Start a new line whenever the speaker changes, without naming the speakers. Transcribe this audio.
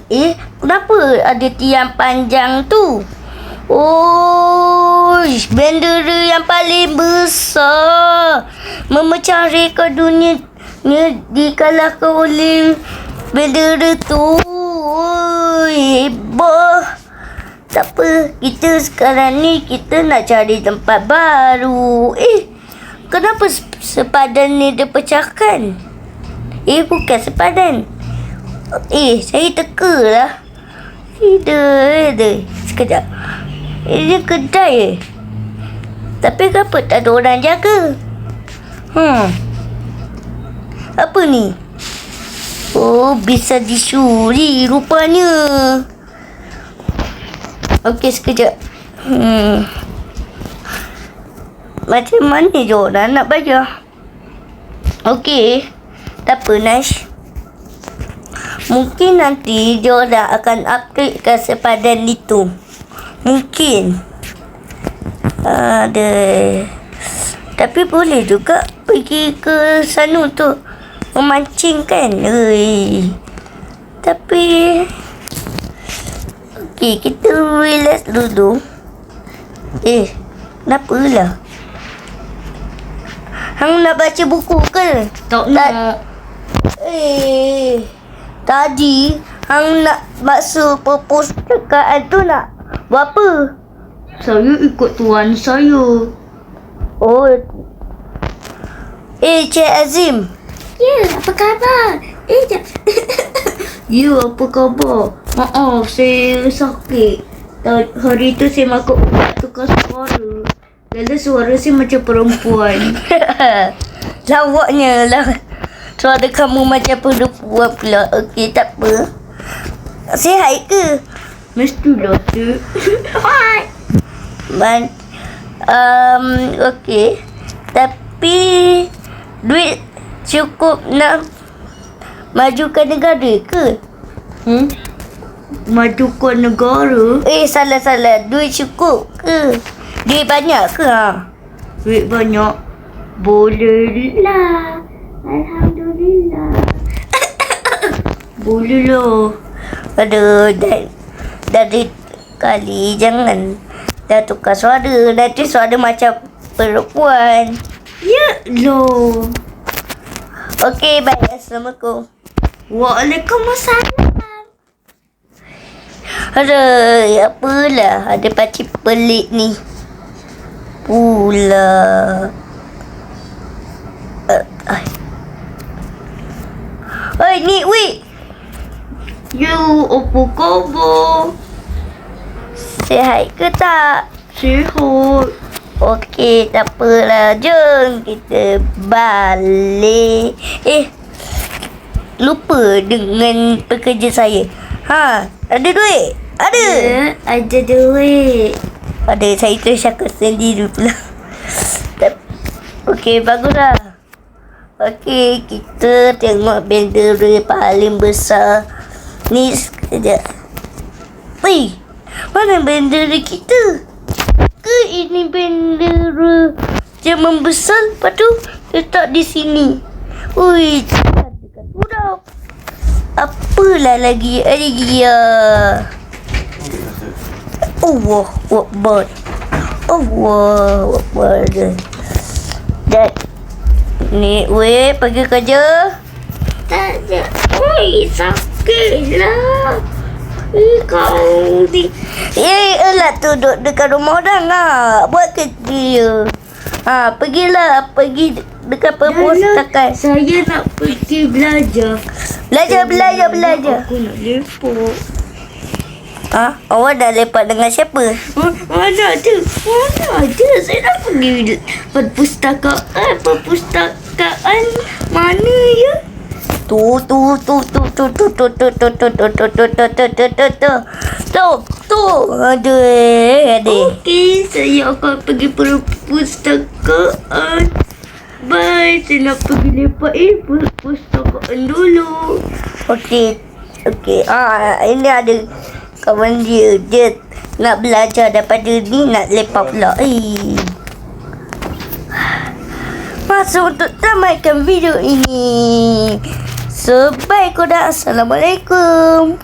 Kenapa ada tiang panjang tu? Oh, bendera yang paling besar memecah rekod dunia dikalahkan oleh bendera tu. Oh, hebat. Tak apa, kita sekarang ni kita nak cari tempat baru. Kenapa sepadan ni dipecahkan? Bukan sepadan. Saya teka lah. Sekejap. Ini kedai tapi kenapa tak ada orang jaga? Apa ni? Oh, bisa dicuri rupanya. Okey, sekejap. Macam mana je orang nak bayar? Okey, tak apa, Nash. Mungkin nanti diorang akan upgradekan sepadan itu. Mungkin. Tapi boleh juga pergi ke sana untuk memancing kan? Tapi okey, kita relax dulu. Kenapa lah? Hang nak baca buku ke?
Tak nak.
Tadi hang nak masuk perpustakaan tu nak buat apa?
Saya ikut tuan saya.
Oh. Cik Azim.
Ya, apa khabar? Ya, apa khabar? Maaf, saya sakit. Hari tu saya makan ubat tukar suara. Jadi suara saya macam perempuan.
Lawaknya lah. Suara kamu macam perempuan pula. Okey, tak apa. Sihat ke?
Mestilah tu.
Hai. Okey. Tapi duit cukup nak majukan negara ke?
Majukan negara?
Salah. Duit cukup ke? Duit banyak ke?
Duit banyak? Boleh lah. Alhamdulillah. Boleh lah.
Aduh, dari kali jangan dah tukar suara. Nanti suara macam perempuan.
Ya loh.
Okey, baik. Assalamualaikum.
Waalaikumsalam.
Aduh, apalah. Ada pakcik pelik ni. Pula. Oi, ni, weh.
You, apa khabar?
Sihat ke tak?
Sihat.
Okey, tak apalah. Jom kita balik. Lupa dengan pekerja saya. Ada duit? Ada?
Ya, ada duit.
Ada, saya tersyakar sendiri pula. Okey, baguslah. Okey, kita tengok bendera paling besar. Ni sekejap. Mana bendera kita? Ke ini bendera yang membesar, lepas tu letak di sini. Ui, dekat huruf. Apalah lagi? Allah Akbar. Allah Akbar. Dan ni, weh, pergi kerja?
Tak ada. Oi, sakit lah. Kau ni.
Elah duduk dekat rumah orang lah. Buat kerja. Pergilah. Pergi dekat perpustakaan.
Saya nak pergi belajar.
Belajar.
Aku nak lepak.
Awak dah lepak dengan siapa?
Mana ada. Saya nak pergi perpustakaan. Mana ya?
Tu. Aduh.
Okey, saya akan pergi perpustakaan. Bye, saya nak pergi lepak perpustakaan dulu.
Okey. Ini ada kawan dia nak belajar daripada ni nak lepak pula. Masa untuk tamatkan video ini. So, bye ko dah. Assalamualaikum.